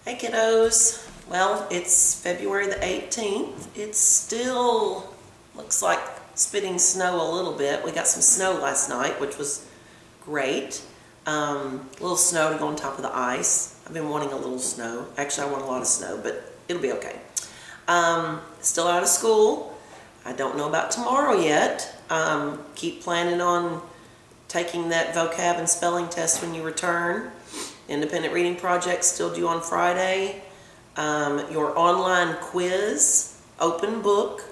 Hey kiddos, well, it's February the 18th. It still looks like spitting snow a little bit. We got some snow last night, which was great. A little snow to go on top of the ice. I've been wanting a little snow. Actually, I want a lot of snow, but it'll be okay. Still out of school. I don't know about tomorrow yet. Keep planning on taking that vocab and spelling test when you return. Independent reading project still due on Friday. Your online quiz, open book,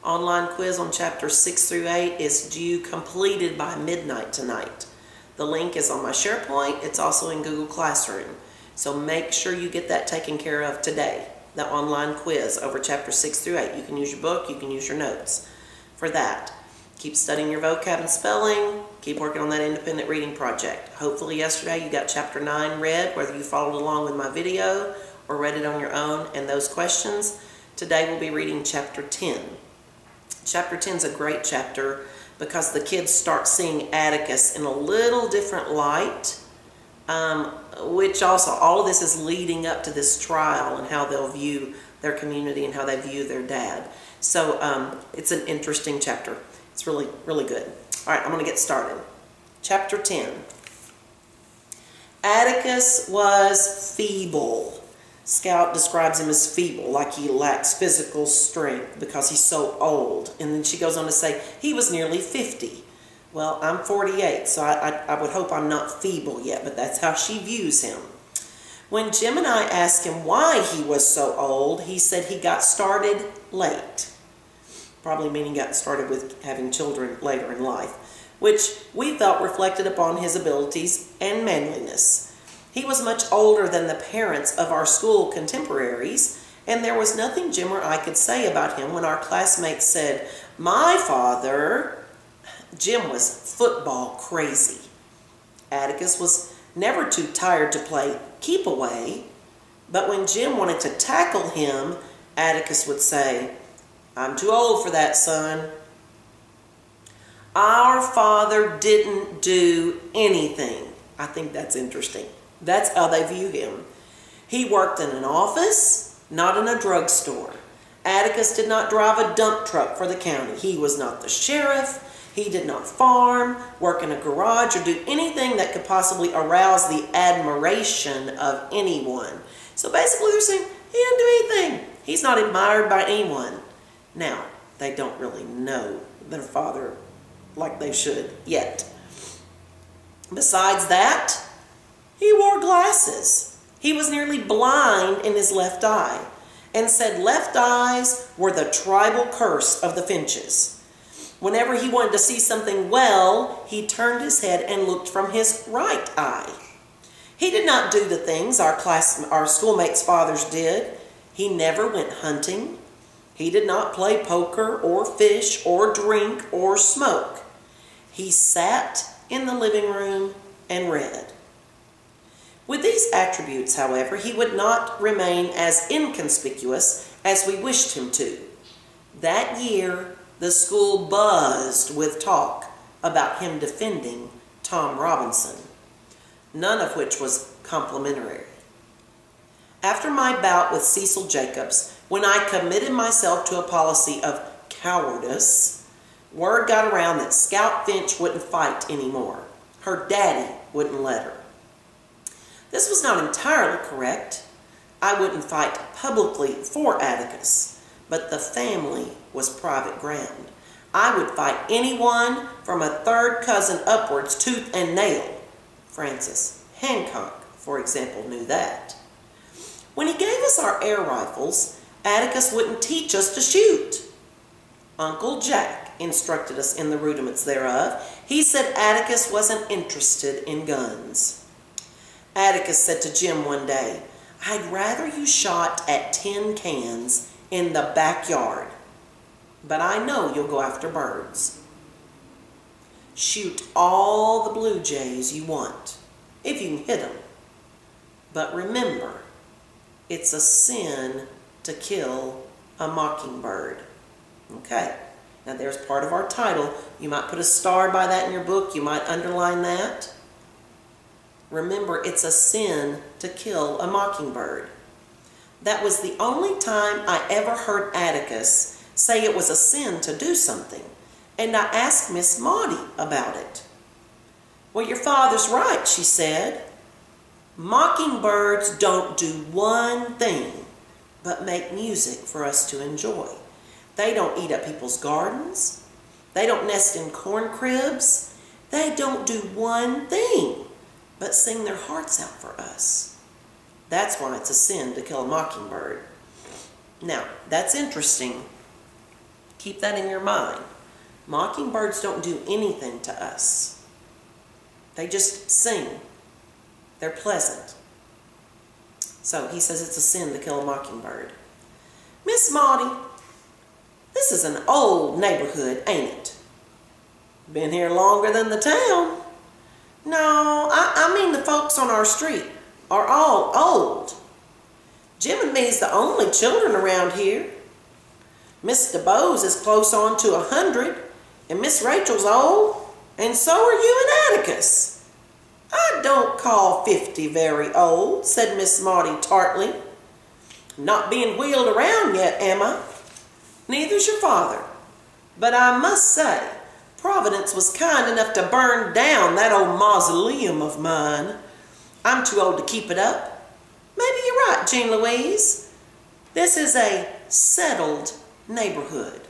online quiz on chapters 6 through 8 is due completed by midnight tonight. The link is on my SharePoint. It's also in Google Classroom. So make sure you get that taken care of today. The online quiz over chapters 6 through 8. You can use your book, you can use your notes for that. Keep studying your vocab and spelling. Keep working on that independent reading project. Hopefully yesterday you got chapter 9 read, whether you followed along with my video or read it on your own and those questions. Today we'll be reading chapter 10. Chapter 10 is a great chapter because the kids start seeing Atticus in a little different light, which also, all of this is leading up to this trial and how they'll view their community and how they view their dad. So it's an interesting chapter. It's really, really good. All right, I'm going to get started. Chapter 10. Atticus was feeble. Scout describes him as feeble, like he lacks physical strength because he's so old. And then she goes on to say he was nearly 50. Well, I'm 48, so I would hope I'm not feeble yet, but that's how she views him. When Jim and I asked him why he was so old, he said he got started late. Probably meaning got started with having children later in life, which we felt reflected upon his abilities and manliness. He was much older than the parents of our school contemporaries, and there was nothing Jim or I could say about him when our classmates said, "My father..." Jim was football crazy. Atticus was never too tired to play keep away, but when Jim wanted to tackle him, Atticus would say, "I'm too old for that, son." Our father didn't do anything. I think that's interesting. That's how they view him. He worked in an office, not in a drugstore. Atticus did not drive a dump truck for the county. He was not the sheriff. He did not farm, work in a garage, or do anything that could possibly arouse the admiration of anyone. So basically they're saying he didn't do anything. He's not admired by anyone. Now, they don't really know their father like they should yet. Besides that, he wore glasses. He was nearly blind in his left eye and said left eyes were the tribal curse of the Finches. Whenever he wanted to see something well, he turned his head and looked from his right eye. He did not do the things our schoolmates' fathers did. He never went hunting. He did not play poker or fish or drink or smoke. He sat in the living room and read. With these attributes, however, he would not remain as inconspicuous as we wished him to. That year, the school buzzed with talk about him defending Tom Robinson, none of which was complimentary. After my bout with Cecil Jacobs, when I committed myself to a policy of cowardice, word got around that Scout Finch wouldn't fight anymore. Her daddy wouldn't let her. This was not entirely correct. I wouldn't fight publicly for Atticus, but the family was private ground. I would fight anyone from a third cousin upwards, tooth and nail. Francis Hancock, for example, knew that. When he gave us our air rifles, Atticus wouldn't teach us to shoot. Uncle Jack instructed us in the rudiments thereof. He said Atticus wasn't interested in guns. Atticus said to Jim one day, "I'd rather you shot at tin cans in the backyard, but I know you'll go after birds. Shoot all the blue jays you want, if you can hit them. But remember, it's a sin to kill a mockingbird." Okay, now there's part of our title. You might put a star by that in your book. You might underline that. Remember, it's a sin to kill a mockingbird. That was the only time I ever heard Atticus say it was a sin to do something, and I asked Miss Maudie about it. "Well, your father's right," she said. "Mockingbirds don't do one thing but make music for us to enjoy. They don't eat up people's gardens. They don't nest in corn cribs. They don't do one thing but sing their hearts out for us. That's why it's a sin to kill a mockingbird." Now, that's interesting. Keep that in your mind. Mockingbirds don't do anything to us. They just sing. They're pleasant. So he says it's a sin to kill a mockingbird. "Miss Maudie, this is an old neighborhood, ain't it?" "Been here longer than the town." "No, I mean the folks on our street are all old. Jim and me's the only children around here. Miss DeBose is close on to 100, and Miss Rachel's old, and so are you and Atticus." "I don't call 50 very old," said Miss Maudie tartly. "Not being wheeled around yet, am I?" "Neither's your father. But I must say, Providence was kind enough to burn down that old mausoleum of mine. I'm too old to keep it up. Maybe you're right, Jean Louise. This is a settled neighborhood.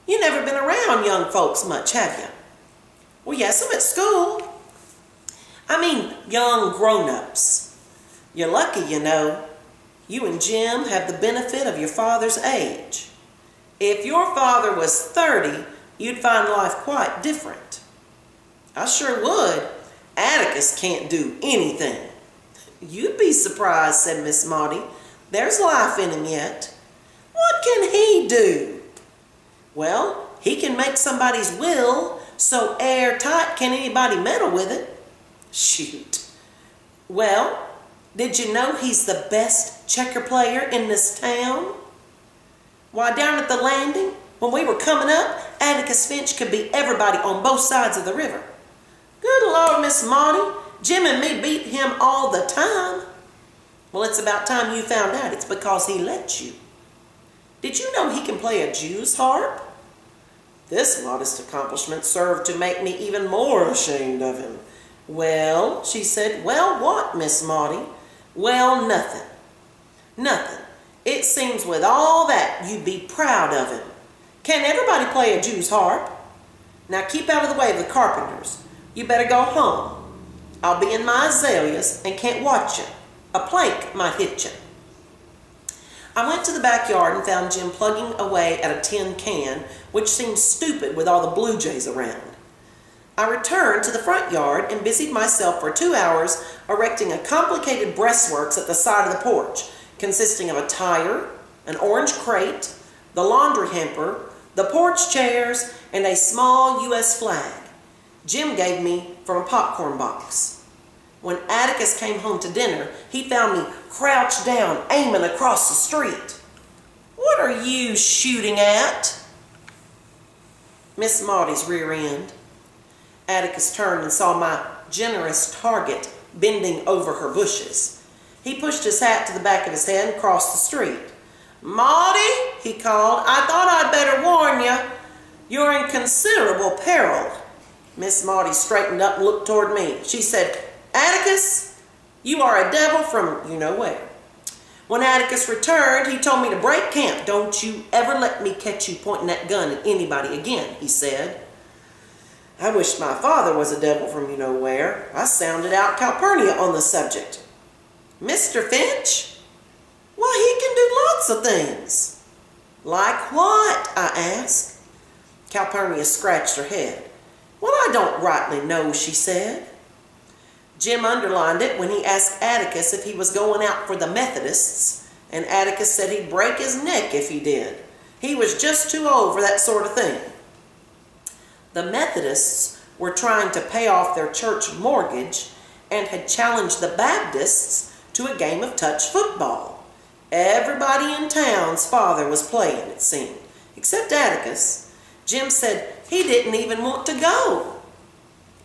You never been around young folks much, have you?" "Well, yes, I'm at school." "I mean young grown-ups. You're lucky, you know. You and Jim have the benefit of your father's age. If your father was 30, you'd find life quite different." "I sure would. Atticus can't do anything." "You'd be surprised," said Miss Maudie. "There's life in him yet." "What can he do?" "Well, he can make somebody's will so airtight can't anybody meddle with it." "Shoot." "Well, did you know he's the best checker player in this town? Why, down at the landing, when we were coming up, Atticus Finch could beat everybody on both sides of the river." "Good Lord, Miss Maudie, Jim and me beat him all the time." "Well, it's about time you found out it's because he let you. Did you know he can play a Jew's harp?" This modest accomplishment served to make me even more ashamed of him. "Well," she said. "Well, what, Miss Maudie?" "Well, nothing. Nothing. It seems with all that you'd be proud of him. Can't everybody play a Jew's harp? Now keep out of the way of the carpenters. You better go home. I'll be in my azaleas and can't watch you. A plank might hit you." I went to the backyard and found Jim plugging away at a tin can, which seemed stupid with all the blue jays around. I returned to the front yard and busied myself for 2 hours erecting a complicated breastworks at the side of the porch, consisting of a tire, an orange crate, the laundry hamper, the porch chairs, and a small U.S. flag Jim gave me from a popcorn box. When Atticus came home to dinner, he found me crouched down, aiming across the street. "What are you shooting at?" "Miss Maudie's rear end." Atticus turned and saw my generous target bending over her bushes. He pushed his hat to the back of his head and crossed the street. "Maudie," he called, "I thought I'd better warn you. You're in considerable peril." Miss Maudie straightened up and looked toward me. She said, "Atticus, you are a devil from you-know-where. When Atticus returned, he told me to break camp. Don't you ever let me catch you pointing that gun at anybody again," he said. I wished my father was a devil from you-know-where. I sounded out Calpurnia on the subject. "Mr. Finch? Why, he can do lots of things." "Like what?" I asked. Calpurnia scratched her head. "Well, I don't rightly know," she said. Jim underlined it when he asked Atticus if he was going out for the Methodists, and Atticus said he'd break his neck if he did. He was just too old for that sort of thing. The Methodists were trying to pay off their church mortgage and had challenged the Baptists to a game of touch football. Everybody in town's father was playing, it seemed, except Atticus. Jim said he didn't even want to go.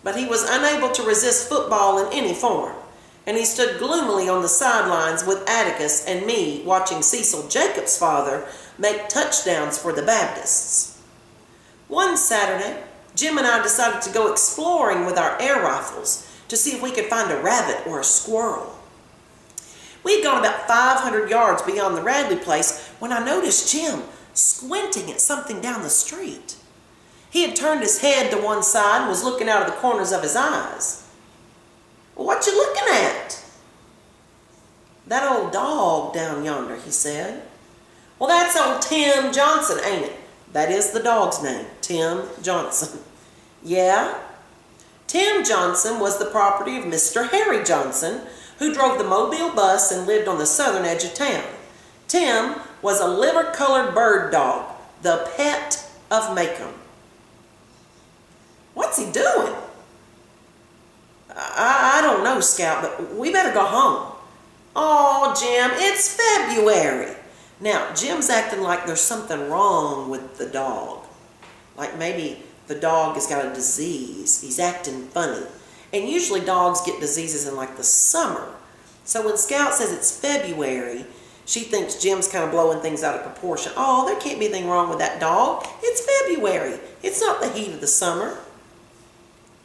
But he was unable to resist football in any form. and he stood gloomily on the sidelines with Atticus and me watching Cecil, Jacob's father, make touchdowns for the Baptists. One Saturday, Jim and I decided to go exploring with our air rifles to see if we could find a rabbit or a squirrel. We had gone about 500 yards beyond the Radley place when I noticed Jim squinting at something down the street. He had turned his head to one side and was looking out of the corners of his eyes. "What you looking at?" "That old dog down yonder," he said. "Well, that's old Tim Johnson, ain't it?" That is the dog's name, Tim Johnson. "Yeah." Tim Johnson was the property of Mr. Harry Johnson, who drove the Mobile bus and lived on the southern edge of town. Tim was a liver-colored bird dog, the pet of Macomb. "What's he doing?" I don't know, Scout, but we better go home." "Oh, Jim, it's February." Now, Jim's acting like there's something wrong with the dog. Like maybe the dog has got a disease. He's acting funny. And usually dogs get diseases in like the summer. So when Scout says it's February, she thinks Jim's kind of blowing things out of proportion. "Oh, there can't be anything wrong with that dog. It's February. It's not the heat of the summer."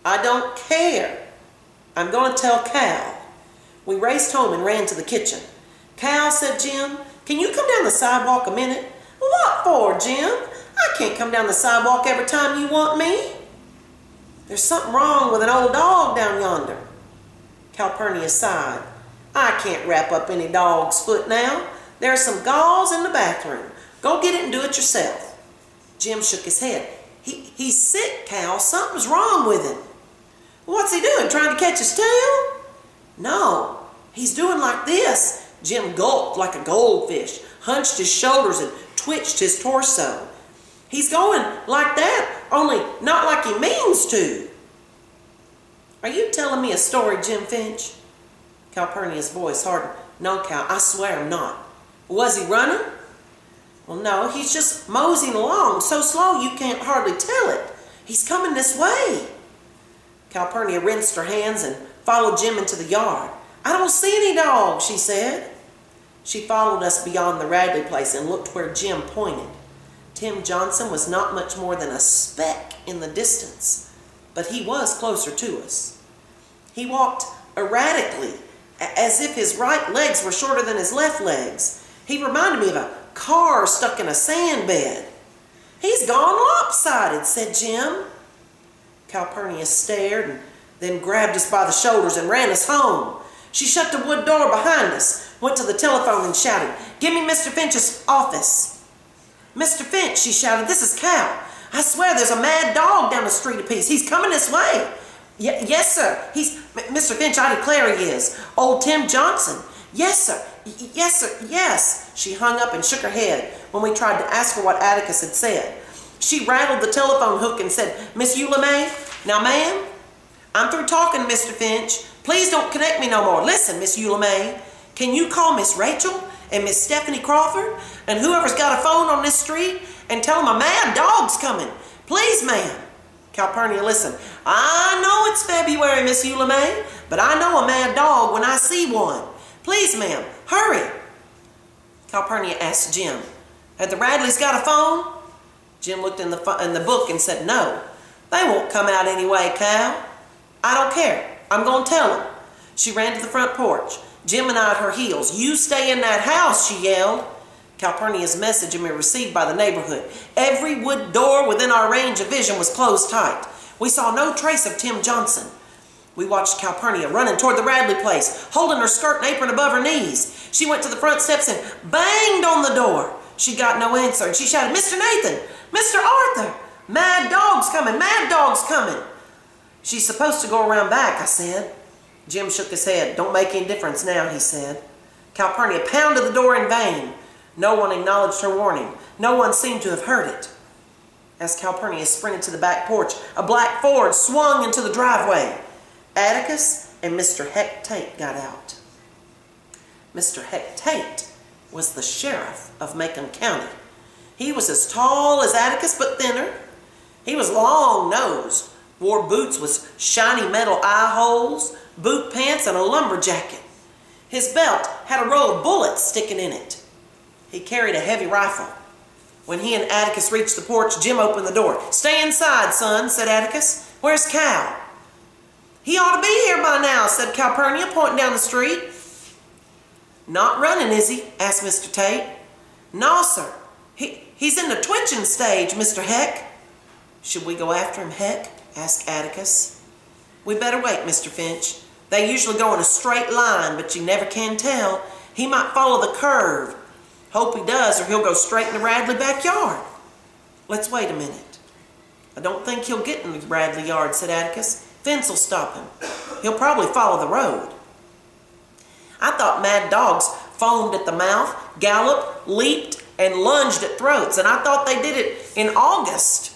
"I don't care. I'm going to tell Cal." We raced home and ran to the kitchen. "Cal," said Jim, "can you come down the sidewalk a minute?" "What for, Jim? I can't come down the sidewalk every time you want me." "There's something wrong with an old dog down yonder." Calpurnia sighed. "I can't wrap up any dog's foot now. There's some gauze in the bathroom. Go get it and do it yourself." Jim shook his head. He's sick, Cal. Something's wrong with him." "What's he doing, trying to catch his tail?" "No, he's doing like this." Jim gulped like a goldfish, hunched his shoulders and twitched his torso. "He's going like that, only not like he means to." "Are you telling me a story, Jim Finch?" Calpurnia's voice hardened. "No, Cal, I swear I'm not." "Was he running?" "Well, no, he's just moseying along, so slow you can't hardly tell it. He's coming this way." Calpurnia rinsed her hands and followed Jim into the yard. "I don't see any dog," she said. She followed us beyond the Radley place and looked where Jim pointed. Tim Johnson was not much more than a speck in the distance, but he was closer to us. He walked erratically, as if his right legs were shorter than his left legs. He reminded me of a car stuck in a sand bed. "He's gone lopsided," said Jim. Calpurnia stared and then grabbed us by the shoulders and ran us home. She shut the wood door behind us, went to the telephone and shouted, "Give me Mr. Finch's office." "Mr. Finch," she shouted, "this is Cal. I swear there's a mad dog down the street apiece. He's coming this way." Yes, sir. Mr. Finch, I declare he is. Old Tim Johnson." "Yes, sir. Yes, sir. Yes." She hung up and shook her head when we tried to ask her what Atticus had said. She rattled the telephone hook and said, "Miss Eula May?" "Now, ma'am?" "I'm through talking, Mr. Finch. Please don't connect me no more. Listen, Miss Eula May. Can you call Miss Rachel and Miss Stephanie Crawford and whoever's got a phone on this street and tell them a mad dog's coming? Please, ma'am." Calpurnia, listen. "I know it's February, Miss Eula May, but I know a mad dog when I see one. Please, ma'am, hurry." Calpurnia asked Jim, "Had the Radleys got a phone?" Jim looked in the book and said, "No. They won't come out anyway, Cal." "I don't care. I'm going to tell them." She ran to the front porch. Jim and I at her heels. "You stay in that house," she yelled. Calpurnia's message had been received by the neighborhood. Every wood door within our range of vision was closed tight. We saw no trace of Tim Johnson. We watched Calpurnia running toward the Radley place, holding her skirt and apron above her knees. She went to the front steps and banged on the door. She got no answer, and she shouted, "Mr. Nathan! Mr. Arthur! Mad dog's coming! Mad dog's coming!" "She's supposed to go around back," I said. Jim shook his head. "Don't make any difference now," he said. Calpurnia pounded the door in vain. No one acknowledged her warning. No one seemed to have heard it. As Calpurnia sprinted to the back porch, a black Ford swung into the driveway. Atticus and Mr. Heck Tate got out. Mr. Heck Tate was the sheriff of Macomb County. He was as tall as Atticus but thinner. He was long-nosed, wore boots with shiny metal eye holes, boot pants, and a lumber jacket. His belt had a row of bullets sticking in it. He carried a heavy rifle. When he and Atticus reached the porch, Jim opened the door. "Stay inside, son," said Atticus. "Where's Cal?" "He ought to be here by now," said Calpurnia, pointing down the street. "Not running, is he?" asked Mr. Tate. "No, sir. He's in the twitching stage, Mr. Heck." "Should we go after him, Heck?" asked Atticus. "We better wait, Mr. Finch. They usually go in a straight line, but you never can tell. He might follow the curve. Hope he does, or he'll go straight in the Radley backyard." "Let's wait a minute." "I don't think he'll get in the Radley yard," said Atticus. "Fence will stop him. He'll probably follow the road." I thought mad dogs foamed at the mouth, galloped, leaped, and lunged at throats, and I thought they did it in August.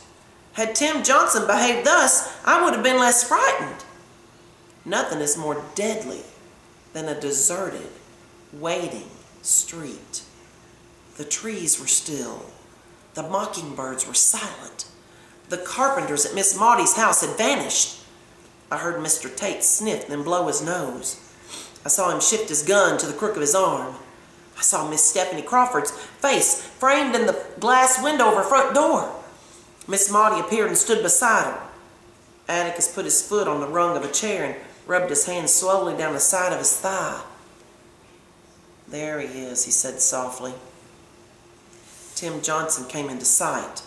Had Tim Johnson behaved thus, I would have been less frightened. Nothing is more deadly than a deserted, waiting street. The trees were still. The mockingbirds were silent. The carpenters at Miss Maudie's house had vanished. I heard Mr. Tate sniff, then blow his nose. I saw him shift his gun to the crook of his arm. I saw Miss Stephanie Crawford's face framed in the glass window of her front door. Miss Maudie appeared and stood beside her. Atticus put his foot on the rung of a chair and rubbed his hand slowly down the side of his thigh. "There he is," he said softly. Tim Johnson came into sight,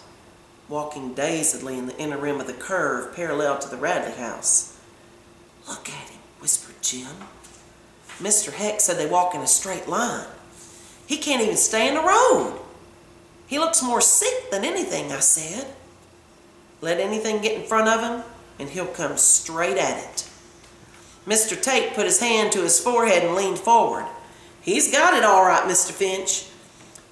walking dazedly in the inner rim of the curve parallel to the Radley house. "Look at him," whispered Jim. "Mr. Heck said they walk in a straight line. He can't even stay in the road. He looks more sick than anything," I said. "Let anything get in front of him, and he'll come straight at it." Mr. Tate put his hand to his forehead and leaned forward. "He's got it all right, Mr. Finch."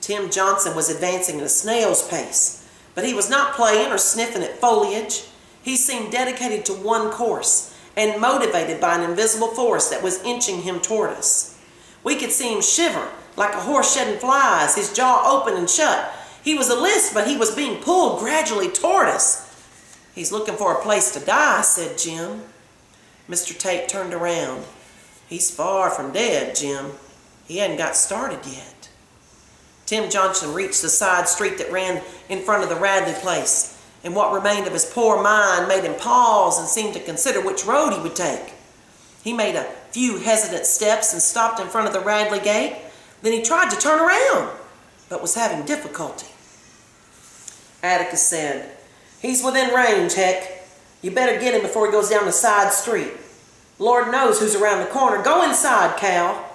Tim Johnson was advancing at a snail's pace, but he was not playing or sniffing at foliage. He seemed dedicated to one course and motivated by an invisible force that was inching him toward us. We could see him shiver like a horse shedding flies, his jaw open and shut. He was alert, but he was being pulled gradually toward us. "He's looking for a place to die," said Jim. Mr. Tate turned around. "He's far from dead, Jim. He hadn't got started yet." Tim Johnson reached the side street that ran in front of the Radley place, and what remained of his poor mind made him pause and seem to consider which road he would take. He made a few hesitant steps and stopped in front of the Radley gate. Then he tried to turn around, but was having difficulty. Atticus said, "He's within range, Heck. You better get him before he goes down the side street. Lord knows who's around the corner. Go inside, Cal."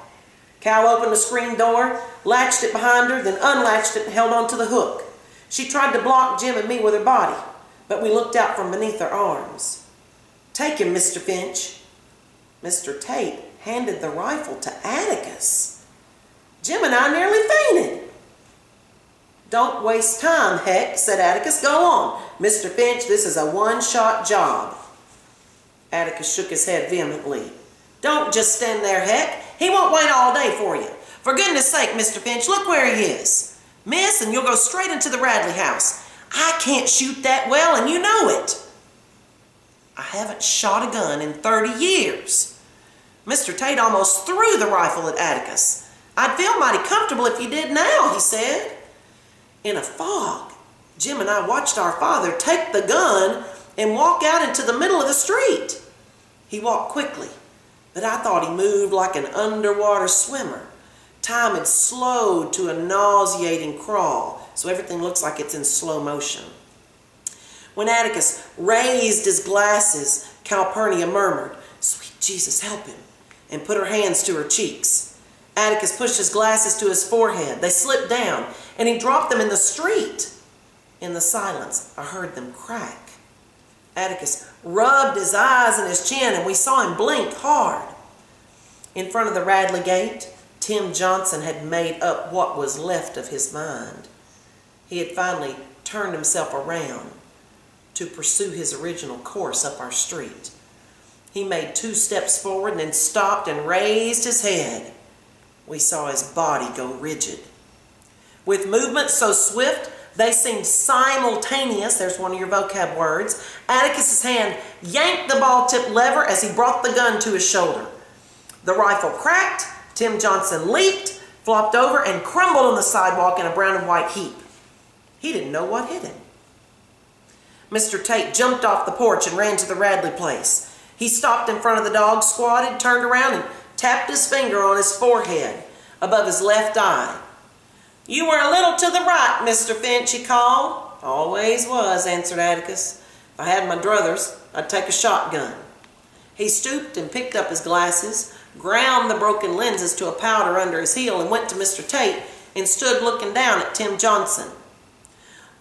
Cal opened the screen door, latched it behind her, then unlatched it and held onto the hook. She tried to block Jim and me with her body, but we looked out from beneath her arms. "Take him, Mr. Finch." Mr. Tate handed the rifle to Atticus. Jim and I nearly fainted. "Don't waste time, Heck," said Atticus. "Go on. Mr. Finch, this is a one-shot job." Atticus shook his head vehemently. "Don't just stand there, Heck. He won't wait all day for you. For goodness sake, Mr. Finch, look where he is. Miss, and you'll go straight into the Radley house. I can't shoot that well, and you know it." I haven't shot a gun in 30 years. Mr. Tate almost threw the rifle at Atticus. "I'd feel mighty comfortable if you did now," he said. In a fog, Jim and I watched our father take the gun and walk out into the middle of the street. He walked quickly, but I thought he moved like an underwater swimmer. Time had slowed to a nauseating crawl, so everything looks like it's in slow motion. When Atticus raised his glasses, Calpurnia murmured, "Sweet Jesus, help him," and put her hands to her cheeks. Atticus pushed his glasses to his forehead. They slipped down, and he dropped them in the street. In the silence, I heard them crack. Atticus rubbed his eyes and his chin, and we saw him blink hard. In front of the Radley gate, Tim Johnson had made up what was left of his mind. He had finally turned himself around to pursue his original course up our street. He made 2 steps forward and then stopped and raised his head. We saw his body go rigid. With movement so swift, They seemed simultaneous. There's one of your vocab words. Atticus's hand yanked the ball-tip lever as he brought the gun to his shoulder. The rifle cracked. Tim Johnson leaped, flopped over, and crumbled on the sidewalk in a brown and white heap. He didn't know what hit him. Mr. Tate jumped off the porch and ran to the Radley place. He stopped in front of the dog, squatted, turned around, and tapped his finger on his forehead above his left eye. "You were a little to the right, Mr. Finch," he called. "Always was," answered Atticus. "If I had my druthers, I'd take a shotgun." He stooped and picked up his glasses, ground the broken lenses to a powder under his heel, and went to Mr. Tate and stood looking down at Tim Johnson.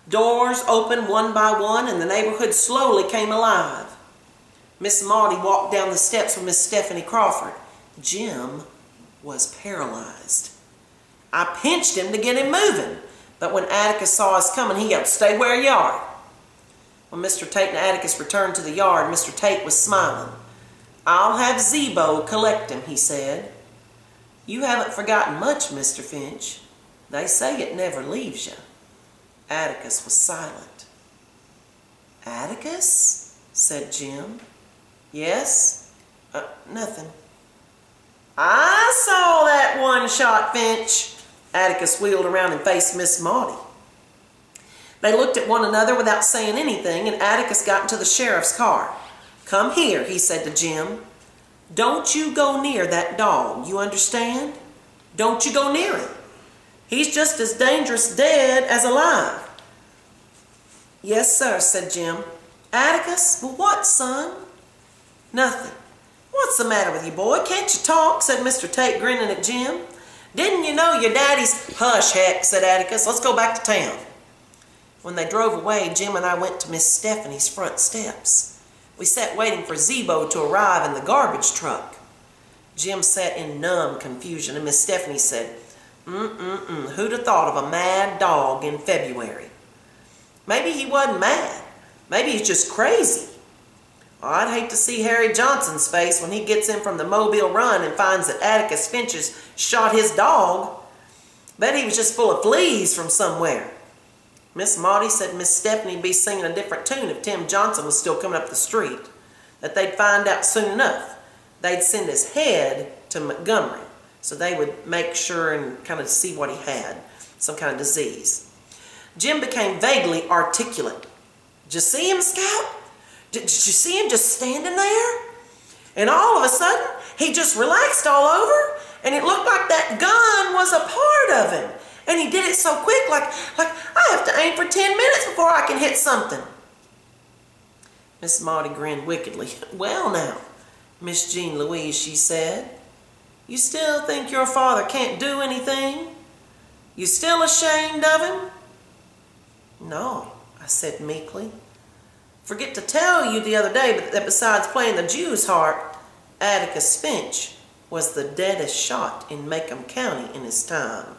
Doors opened one by one, and the neighborhood slowly came alive. Miss Maudie walked down the steps with Miss Stephanie Crawford. Jim was paralyzed. I pinched him to get him moving, but when Atticus saw us coming, he yelled, "Stay where you are." When Mr. Tate and Atticus returned to the yard, Mr. Tate was smiling. "I'll have Zebo collect him," he said. "You haven't forgotten much, Mr. Finch. They say it never leaves you." Atticus was silent. "Atticus?" said Jim. "Yes? Nothing." "I saw that one shot, Finch." Atticus wheeled around and faced Miss Maudie. They looked at one another without saying anything, and Atticus got into the sheriff's car. "Come here," he said to Jim. "Don't you go near that dog, you understand? Don't you go near him. He's just as dangerous dead as alive." "Yes, sir," said Jim. "Atticus, well, what, son?" "Nothing." "What's the matter with you, boy? Can't you talk?" said Mr. Tate, grinning at Jim. "Didn't you know your daddy's—" "Hush, Heck," said Atticus. "Let's go back to town." When they drove away, Jim and I went to Miss Stephanie's front steps. We sat waiting for Zebo to arrive in the garbage truck. Jim sat in numb confusion, and Miss Stephanie said, Who'd have thought of a mad dog in February?" "Maybe he wasn't mad. Maybe he's just crazy." "I'd hate to see Harry Johnson's face when he gets in from the Mobile run and finds that Atticus Finch's shot his dog. Bet he was just full of fleas from somewhere." Miss Maudie said Miss Stephanie would be singing a different tune if Tim Johnson was still coming up the street, that they'd find out soon enough. They'd send his head to Montgomery, so they would make sure and kind of see what he had, some kind of disease. Jim became vaguely articulate. "Did you see him, Scout? Did you see him just standing there? And all of a sudden, he just relaxed all over, and it looked like that gun was a part of him. And he did it so quick, like I have to aim for 10 minutes before I can hit something." Miss Maudie grinned wickedly. "Well now, Miss Jean Louise," she said, "you still think your father can't do anything? You still ashamed of him?" "No," I said meekly. "Forget to tell you the other day that besides playing the Jew's harp, Atticus Finch was the deadest shot in Macomb County in his time."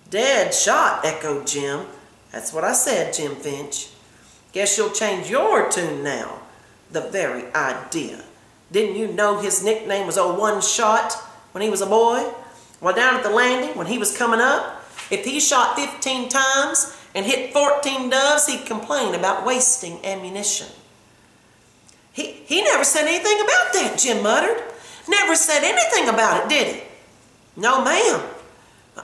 "Dead shot," echoed Jim. "That's what I said, Jim Finch. Guess you'll change your tune now. The very idea. Didn't you know his nickname was Old One Shot when he was a boy? Well, down at the landing, when he was coming up, if he shot 15 times and hit 14 doves, he'd complain about wasting ammunition." He never said anything about that," Jim muttered. "Never said anything about it, did he?" "No, ma'am."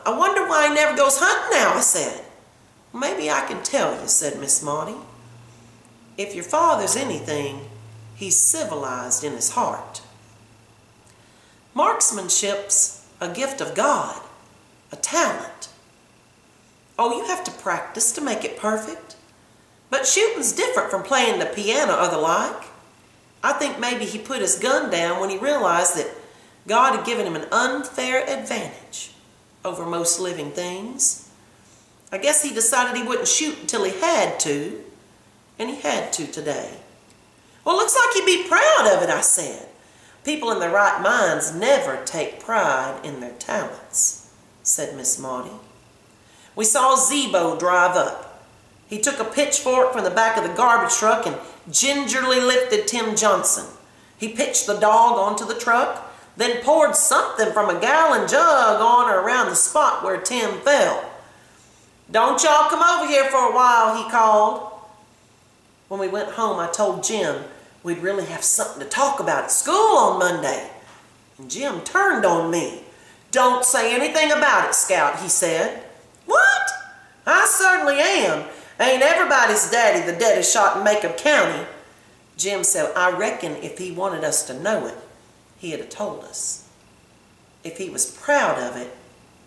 "I wonder why he never goes hunting now," I said. "Maybe I can tell you," said Miss Maudie. "If your father's anything, he's civilized in his heart. Marksmanship's a gift of God, a talent. Oh, you have to practice to make it perfect. But shooting's different from playing the piano or the like. I think maybe he put his gun down when he realized that God had given him an unfair advantage over most living things. I guess he decided he wouldn't shoot until he had to, and he had to today." "Well, looks like he'd be proud of it," I said. "People in their right minds never take pride in their talents," said Miss Maudie. We saw Zebo drive up. He took a pitchfork from the back of the garbage truck and gingerly lifted Tim Johnson. He pitched the dog onto the truck, then poured something from a gallon jug on or around the spot where Tim fell. "Don't y'all come over here for a while," he called. When we went home, I told Jim we'd really have something to talk about at school on Monday. And Jim turned on me. "Don't say anything about it, Scout," he said. "What? I certainly am. Ain't everybody's daddy the deadest shot in Macomb County." Jim said, "I reckon if he wanted us to know it, he'd have told us. If he was proud of it,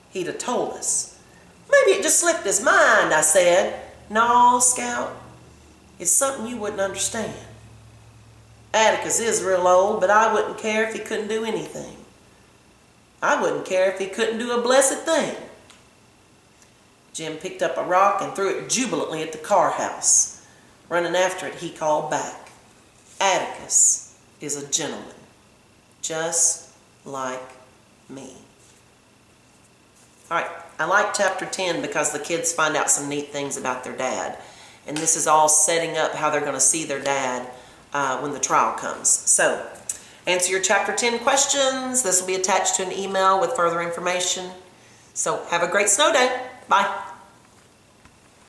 he'd have told us." "Maybe it just slipped his mind," I said. "No, Scout, it's something you wouldn't understand. Atticus is real old, but I wouldn't care if he couldn't do anything. I wouldn't care if he couldn't do a blessed thing." Jim picked up a rock and threw it jubilantly at the car house. Running after it, he called back, "Atticus is a gentleman, just like me." All right, I like chapter 10 because the kids find out some neat things about their dad. And this is all setting up how they're going to see their dad when the trial comes. So, answer your chapter 10 questions. This will be attached to an email with further information. So, have a great snow day. Bye.